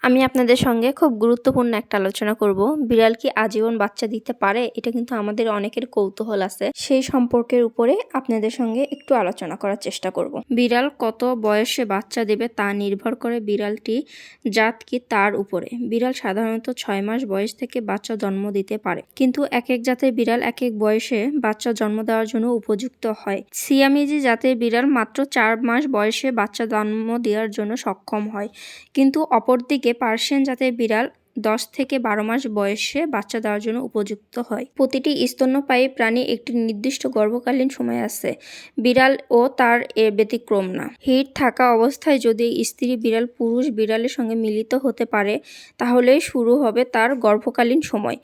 আমি আপনাদের সঙ্গে খুব গুরুত্বপূর্ণ একটা আলোচনা করব। বিড়াল কি আজীবন বাচ্চা দিতে পারে? এটা কিন্তু আমাদের অনেকের কৌতূহল আছে। সেই সম্পর্কের উপরে আপনাদের সঙ্গে একটু আলোচনা করার চেষ্টা করব। বিড়াল কত বয়সে বাচ্চা দেবে তা নির্ভর করে বিড়ালটি জাত কি তার উপরে। বিড়াল সাধারণত 6 মাস বয়স থেকে বাচ্চা জন্ম দিতে পারে, কিন্তু এক এক জাতের বিড়াল এক এক বয়সে বাচ্চা জন্ম দেওয়ার জন্য উপযুক্ত হয়। সিয়ামিজি জাতের বিড়াল মাত্র 4 মাস বয়সে বাচ্চা জন্ম দেওয়ার জন্য সক্ষম হয়, কিন্তু অপরদিকে পার্সিয়ান জাতের বিড়াল 10 থেকে 12 মাস বয়সে বাচ্চা দেওয়ার জন্য উপযুক্ত হয়। প্রতিটি স্তন্যপায়ী প্রাণী একটি নির্দিষ্ট গর্ভকালীন সময় আছে, বিড়াল ও তার এর ব্যতিক্রম না। হিট থাকা অবস্থায় যদি স্ত্রী বিড়াল পুরুষ বিড়ালের সঙ্গে মিলিত হতে পারে, তাহলে শুরু হবে তার গর্ভকালীন সময়।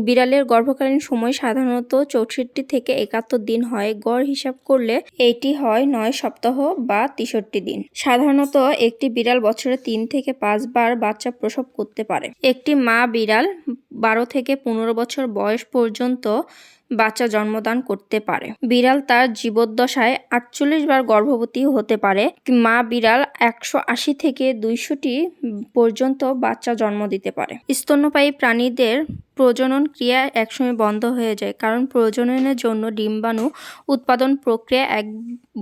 বিড়ালের গর্ভকালীন সময় সাধারণত 64 থেকে 71 দিন হয়। গড় হিসাব করলে এটি হয় 9 সপ্তাহ বা 63 দিন। সাধারণত একটি বিড়াল বছরে 3 থেকে 5 বার বাচ্চা প্রসব করতে পারে। একটি মা বিড়াল 12 থেকে 15 বছর বয়স পর্যন্ত বাচ্চা জন্মদান করতে পারে। বিড়াল তার জীবদ্দশায় 48 বার গর্ভবতী হতে পারে। মা বিড়াল 180 থেকে 200টি পর্যন্ত বাচ্চা জন্ম দিতে পারে। স্তন্যপায়ী প্রাণীদের প্রজনন ক্রিয়া একসময় বন্ধ হয়ে যায়, কারণ প্রজননের জন্য ডিম্বাণু উৎপাদন প্রক্রিয়া এক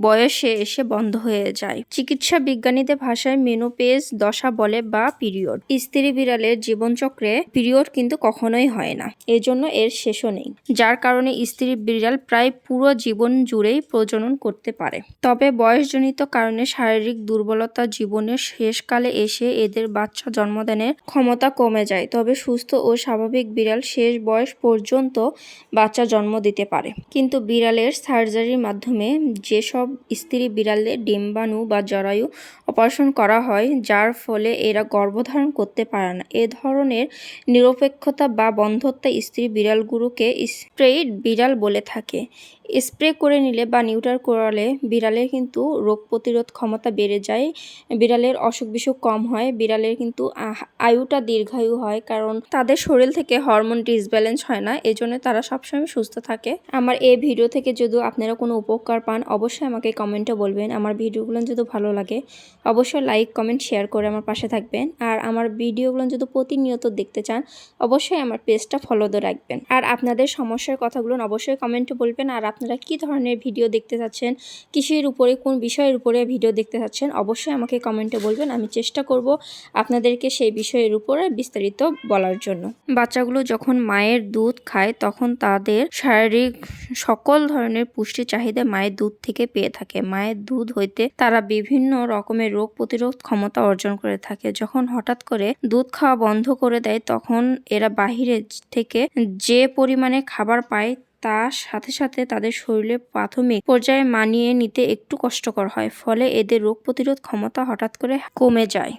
বয়সে এসে বন্ধ হয়ে যায়। চিকিৎসা বিজ্ঞানীদের ভাষায় মেনোপেজ দশা বলে বা পিরিয়ড। স্ত্রী বিড়ালের জীবনচক্রে পিরিয়ড কিন্তু কখনোই হয় না, এজন্য এর শেষও নেই, যার কারণে স্ত্রী বিড়াল প্রায় পুরো জীবন জুড়েই প্রজনন করতে পারে। তবে বয়সজনিত কারণে শারীরিক দুর্বলতা জীবনের শেষকালে এসে এদের বাচ্চা জন্মদানের ক্ষমতা কমে যায়। তবে সুস্থ ও স্বাভাবিক বিড়াল শেষ বয়স পর্যন্ত বাচ্চা জন্ম দিতে পারে। কিন্তু বিড়ালের সার্জারির মাধ্যমে যেসব স্ত্রী বিড়ালের ডিম্বাণু বা জরায়ু অপারেশন করা হয়, যার ফলে এরা গর্ভধারণ করতে পারে না, এ ধরনের নিরপেক্ষতা বা বন্ধ্যতা স্ত্রী বিড়ালগুলোকে স্প্রেড বিড়াল বলে থাকে। স্প্রে করে নিলে বা নিউটার করালে বিড়ালের কিন্তু রোগ প্রতিরোধ ক্ষমতা বেড়ে যায়, বিড়ালের অসুখ বিসুখ কম হয়, বিড়ালের কিন্তু আয়ুটা দীর্ঘায়ু হয়, কারণ তাদের শরীর থেকে হরমোন ডিসব্যালেন্স হয় না, এজন্য তারা সবসময় সুস্থ থাকে। আমার এই ভিডিও থেকে যদি আপনারা কোনো উপকার পান, অবশ্যই আমাকে কমেন্টে বলবেন। আমার ভিডিওগুলো যদি ভালো লাগে অবশ্যই লাইক কমেন্ট শেয়ার করে আমার পাশে থাকবেন। আর আমার ভিডিওগুলো যদি প্রতিনিয়ত দেখতে চান, অবশ্যই আমার পেজটা ফলো দিয়ে রাখবেন। আর আপনাদের সমস্যার কথাগুলো অবশ্যই কমেন্টে বলবেন। আর আপনারা কি ধরনের ভিডিও দেখতে চাচ্ছেন, কিসের উপরে, কোন বিষয়ের উপরে ভিডিও দেখতে চাচ্ছেন, অবশ্যই আমাকে কমেন্টে বলবেন। আমি চেষ্টা করব আপনাদেরকে সেই বিষয়ের উপরে বিস্তারিত বলার জন্য। বাচ্চাগুলো যখন মায়ের দুধ খায়, তখন তাদের শারীরিক সকল ধরনের পুষ্টি চাহিদা মায়ের দুধ থেকে পেয়ে থাকে। মায়ের দুধ হইতে তারা বিভিন্ন রকমের রোগ প্রতিরোধ ক্ষমতা অর্জন করে থাকে। যখন হঠাৎ করে দুধ খাওয়া বন্ধ করে দেয়, তখন এরা বাহিরে থেকে যে পরিমাণে খাবার পায়, তার সাথে সাথে তাদের শরীরে প্রাথমিক পর্যায়ে মানিয়ে নিতে একটু কষ্টকর হয়, ফলে এদের রোগ প্রতিরোধ ক্ষমতা হঠাৎ করে কমে যায়।